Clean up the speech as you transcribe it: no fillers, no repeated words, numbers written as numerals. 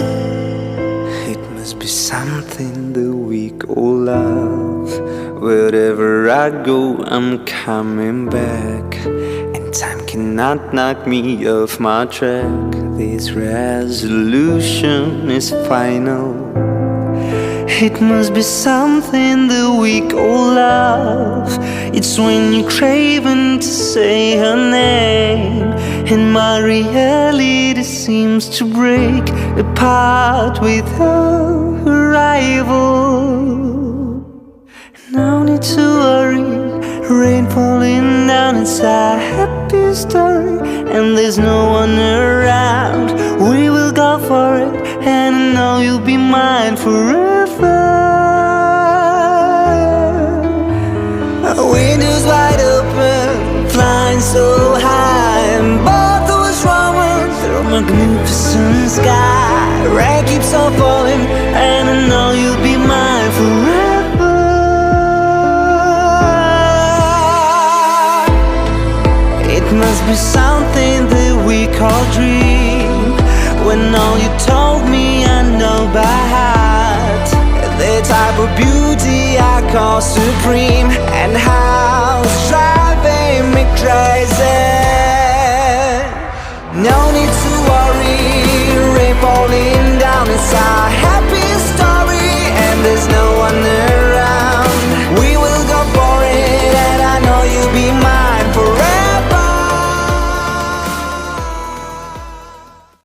It must be something that we call love. Wherever I go, I'm coming back, and time cannot knock me off my track. This resolution is final. It must be something that we call love. It's when you're craving to say her name, and my reality seems to break apart with her arrival. No need to worry, rain falling down, it's a happy story, and there's no one around. We will go for it, and I know you'll be mine forever. Windows wide open, flying so high, and both of us roaming through a magnificent sky. Rain keeps on falling, and I know you'll be mine forever. It must be something that we call dream, when all you told me I know by heart. The type of beauty I call supreme, and how it's driving me crazy. No need to worry, rain falling down inside.